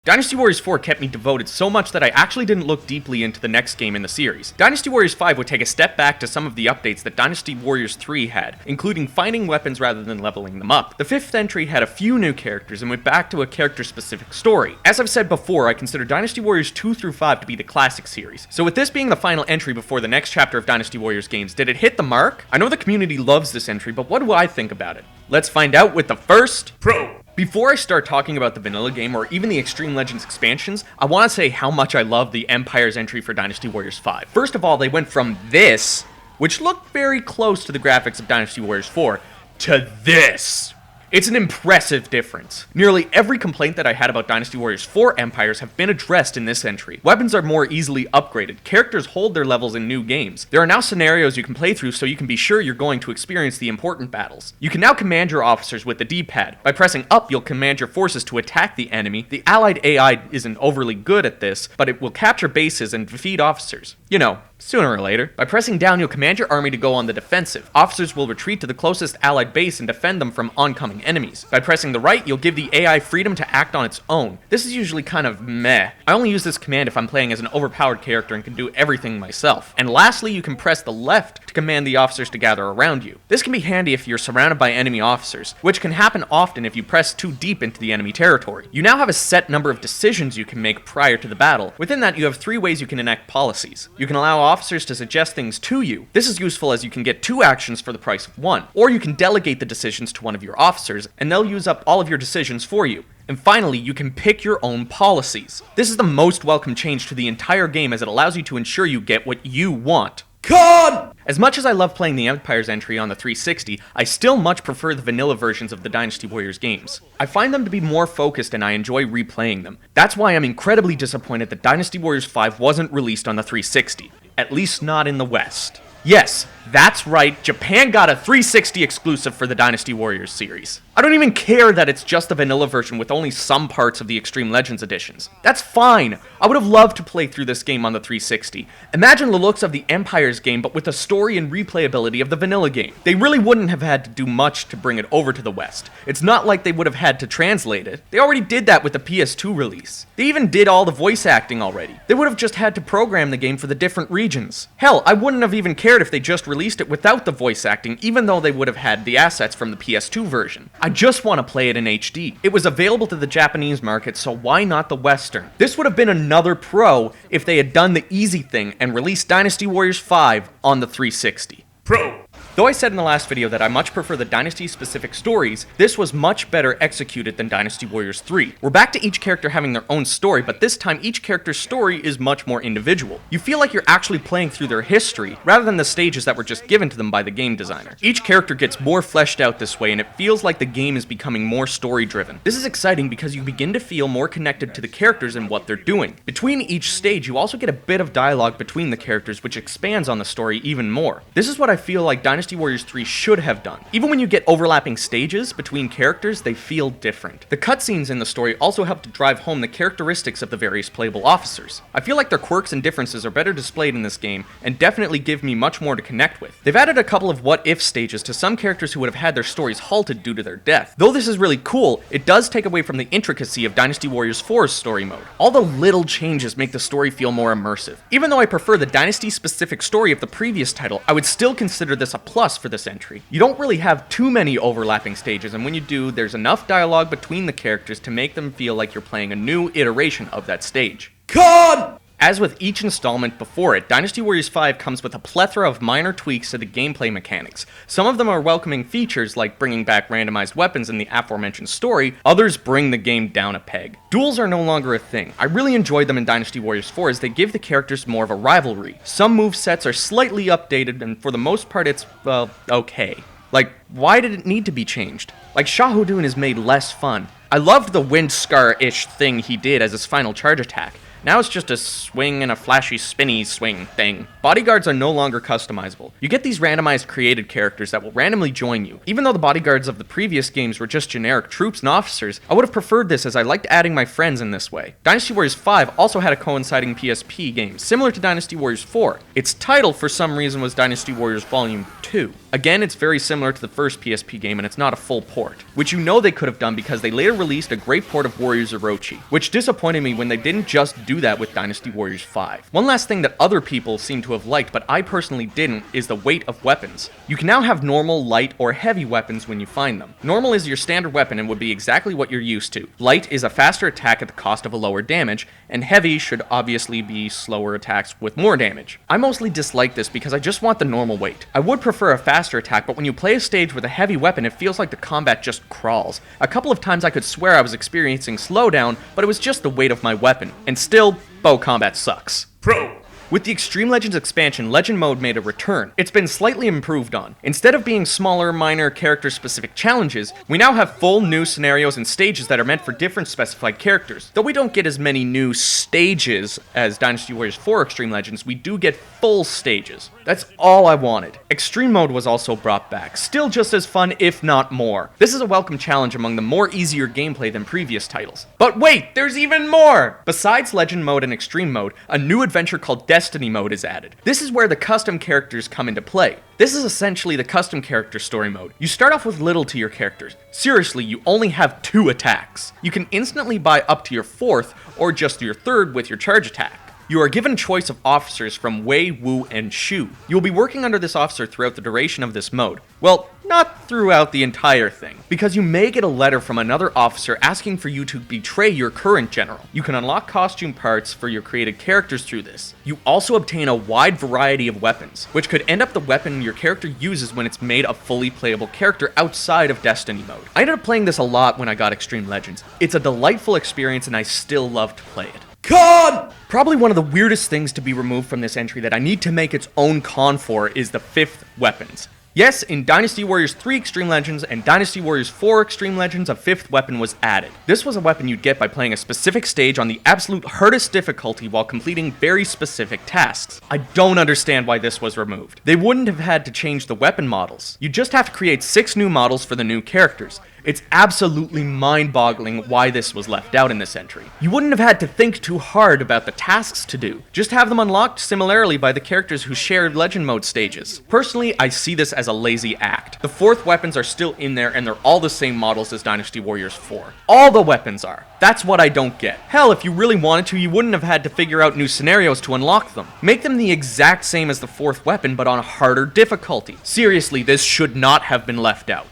Dynasty Warriors 4 kept me devoted so much that I actually didn't look deeply into the next game in the series. Dynasty Warriors 5 would take a step back to some of the updates that Dynasty Warriors 3 had, including finding weapons rather than leveling them up. The 5th entry had a few new characters and went back to a character-specific story. As I've said before, I consider Dynasty Warriors 2 through 5 to be the classic series. So with this being the final entry before the next chapter of Dynasty Warriors games, did it hit the mark? I know the community loves this entry, but what do I think about it? Let's find out with the first Pro. Before I start talking about the vanilla game or even the Xtreme Legends expansions, I want to say how much I love the Empire's entry for Dynasty Warriors 5. First of all, they went from this, which looked very close to the graphics of Dynasty Warriors 4, to this. It's an impressive difference. Nearly every complaint that I had about Dynasty Warriors 4 Empires have been addressed in this entry. Weapons are more easily upgraded, characters hold their levels in new games. There are now scenarios you can play through so you can be sure you're going to experience the important battles. You can now command your officers with the D-pad. By pressing up, you'll command your forces to attack the enemy. The allied AI isn't overly good at this, but it will capture bases and defeat officers. You know, sooner or later. By pressing down, you'll command your army to go on the defensive. Officers will retreat to the closest allied base and defend them from oncoming enemies. By pressing the right, you'll give the AI freedom to act on its own. This is usually kind of meh. I only use this command if I'm playing as an overpowered character and can do everything myself. And lastly, you can press the left to command the officers to gather around you. This can be handy if you're surrounded by enemy officers, which can happen often if you press too deep into the enemy territory. You now have a set number of decisions you can make prior to the battle. Within that, you have 3 ways you can enact policies. You can allow officers to suggest things to you. This is useful as you can get 2 actions for the price of 1. Or you can delegate the decisions to one of your officers, and they'll use up all of your decisions for you. And finally, you can pick your own policies. This is the most welcome change to the entire game as it allows you to ensure you get what you want. Con! As much as I love playing the Empire's entry on the 360, I still much prefer the vanilla versions of the Dynasty Warriors games. I find them to be more focused and I enjoy replaying them. That's why I'm incredibly disappointed that Dynasty Warriors 5 wasn't released on the 360. At least not in the West. Yes, that's right, Japan got a 360 exclusive for the Dynasty Warriors series. I don't even care that it's just the vanilla version with only some parts of the Xtreme Legends editions. That's fine. I would have loved to play through this game on the 360. Imagine the looks of the Empire's game, but with the story and replayability of the vanilla game. They really wouldn't have had to do much to bring it over to the West. It's not like they would have had to translate it. They already did that with the PS2 release. They even did all the voice acting already. They would have just had to program the game for the different regions. Hell, I wouldn't have even cared if they just released it without the voice acting, even though they would have had the assets from the PS2 version. I just want to play it in HD. It was available to the Japanese market, so why not the Western? This would have been another pro if they had done the easy thing and released Dynasty Warriors 5 on the 360. Pro! Though I said in the last video that I much prefer the Dynasty-specific stories, this was much better executed than Dynasty Warriors 3. We're back to each character having their own story, but this time each character's story is much more individual. You feel like you're actually playing through their history, rather than the stages that were just given to them by the game designer. Each character gets more fleshed out this way, and it feels like the game is becoming more story-driven. This is exciting because you begin to feel more connected to the characters and what they're doing. Between each stage, you also get a bit of dialogue between the characters, which expands on the story even more. This is what I feel like Dynasty Warriors 3 should have done. Even when you get overlapping stages between characters, they feel different. The cutscenes in the story also help to drive home the characteristics of the various playable officers. I feel like their quirks and differences are better displayed in this game, and definitely give me much more to connect with. They've added a couple of what-if stages to some characters who would have had their stories halted due to their death. Though this is really cool, it does take away from the intricacy of Dynasty Warriors 4's story mode. All the little changes make the story feel more immersive. Even though I prefer the Dynasty-specific story of the previous title, I would still consider this a plus for this entry. You don't really have too many overlapping stages, and when you do, there's enough dialogue between the characters to make them feel like you're playing a new iteration of that stage. Con! As with each installment before it, Dynasty Warriors 5 comes with a plethora of minor tweaks to the gameplay mechanics. Some of them are welcoming features like bringing back randomized weapons in the aforementioned story, others bring the game down a peg. Duels are no longer a thing. I really enjoyed them in Dynasty Warriors 4 as they give the characters more of a rivalry. Some movesets are slightly updated and for the most part it's, well, okay. Like, why did it need to be changed? Like, Shahudun is made less fun. I loved the wind scar-ish thing he did as his final charge attack. Now it's just a swing and a flashy spinny swing thing. Bodyguards are no longer customizable. You get these randomized created characters that will randomly join you. Even though the bodyguards of the previous games were just generic troops and officers, I would have preferred this as I liked adding my friends in this way. Dynasty Warriors 5 also had a coinciding PSP game, similar to Dynasty Warriors 4. Its title, for some reason, was Dynasty Warriors Volume 2. Again, it's very similar to the first PSP game, and it's not a full port, which you know they could have done because they later released a great port of Warriors Orochi, which disappointed me when they didn't just do that with Dynasty Warriors 5. One last thing that other people seem to have liked, but I personally didn't, is the weight of weapons. You can now have normal, light, or heavy weapons when you find them. Normal is your standard weapon and would be exactly what you're used to. Light is a faster attack at the cost of a lower damage, and heavy should obviously be slower attacks with more damage. I mostly dislike this because I just want the normal weight. I would prefer a faster attack, but when you play a stage with a heavy weapon, it feels like the combat just crawls. A couple of times I could swear I was experiencing slowdown, but it was just the weight of my weapon. And still, bow combat sucks. Pro! With the Xtreme Legends expansion, Legend Mode made a return. It's been slightly improved on. Instead of being smaller, minor, character-specific challenges, we now have full new scenarios and stages that are meant for different specified characters. Though we don't get as many new stages as Dynasty Warriors 4 Xtreme Legends, we do get full stages. That's all I wanted. Extreme Mode was also brought back, still just as fun, if not more. This is a welcome challenge among the more easier gameplay than previous titles. But wait, there's even more! Besides Legend Mode and Extreme Mode, a new adventure called Destiny Mode is added. This is where the custom characters come into play. This is essentially the custom character story mode. You start off with little to your characters. Seriously, you only have 2 attacks. You can instantly buy up to your 4th, or just your 3rd with your charge attack. You are given a choice of officers from Wei, Wu, and Shu. You will be working under this officer throughout the duration of this mode. Well, not throughout the entire thing, because you may get a letter from another officer asking for you to betray your current general. You can unlock costume parts for your created characters through this. You also obtain a wide variety of weapons, which could end up the weapon your character uses when it's made a fully playable character outside of Destiny mode. I ended up playing this a lot when I got Xtreme Legends. It's a delightful experience and I still love to play it. Con! Probably one of the weirdest things to be removed from this entry that I need to make its own con for is the 5th weapons. Yes, in Dynasty Warriors 3 Xtreme Legends and Dynasty Warriors 4 Xtreme Legends, a 5th weapon was added. This was a weapon you'd get by playing a specific stage on the absolute hardest difficulty while completing very specific tasks. I don't understand why this was removed. They wouldn't have had to change the weapon models. You just have to create 6 new models for the new characters. It's absolutely mind-boggling why this was left out in this entry. You wouldn't have had to think too hard about the tasks to do. Just have them unlocked similarly by the characters who shared Legend Mode stages. Personally, I see this as a lazy act. The 4th weapons are still in there and they're all the same models as Dynasty Warriors 4. All the weapons are. That's what I don't get. Hell, if you really wanted to, you wouldn't have had to figure out new scenarios to unlock them. Make them the exact same as the 4th weapon, but on a harder difficulty. Seriously, this should not have been left out.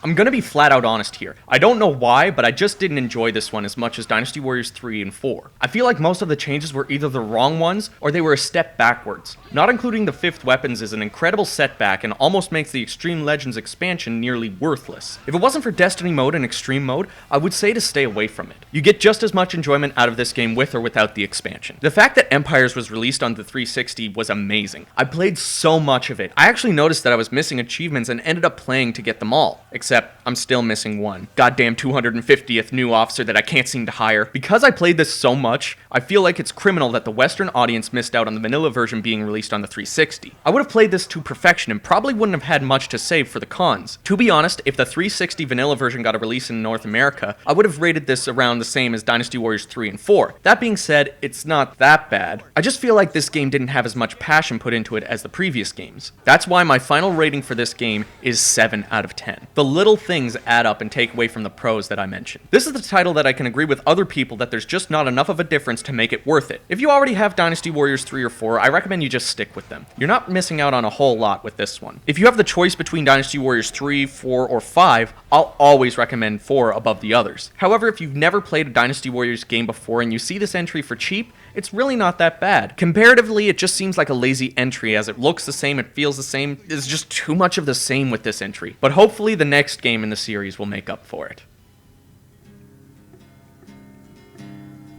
I'm gonna be flat out honest here. I don't know why, but I just didn't enjoy this one as much as Dynasty Warriors 3 and 4. I feel like most of the changes were either the wrong ones, or they were a step backwards. Not including the 5th weapons is an incredible setback and almost makes the Xtreme Legends expansion nearly worthless. If it wasn't for Destiny Mode and Extreme Mode, I would say to stay away from it. You get just as much enjoyment out of this game with or without the expansion. The fact that Empires was released on the 360 was amazing. I played so much of it. I actually noticed that I was missing achievements and ended up playing to get them all. Except I'm still missing one. Goddamn 250th new officer that I can't seem to hire. Because I played this so much, I feel like it's criminal that the Western audience missed out on the vanilla version being released on the 360. I would have played this to perfection and probably wouldn't have had much to save for the cons. To be honest, if the 360 vanilla version got a release in North America, I would have rated this around the same as Dynasty Warriors 3 and 4. That being said, it's not that bad. I just feel like this game didn't have as much passion put into it as the previous games. That's why my final rating for this game is 7 out of 10. The little things add up and take away from the pros that I mentioned. This is the title that I can agree with other people that there's just not enough of a difference to make it worth it. If you already have Dynasty Warriors 3 or 4, I recommend you just stick with them. You're not missing out on a whole lot with this one. If you have the choice between Dynasty Warriors 3, 4, or 5, I'll always recommend 4 above the others. However, if you've never played a Dynasty Warriors game before and you see this entry for cheap, it's really not that bad. Comparatively, it just seems like a lazy entry as it looks the same, it feels the same. There's just too much of the same with this entry. But hopefully the next game in the series will make up for it.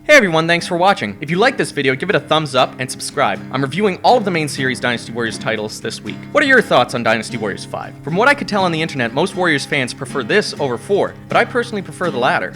Hey everyone, thanks for watching. If you liked this video, give it a thumbs up and subscribe. I'm reviewing all of the main series Dynasty Warriors titles this week. What are your thoughts on Dynasty Warriors 5? From what I could tell on the internet, most Warriors fans prefer this over 4, but I personally prefer the latter.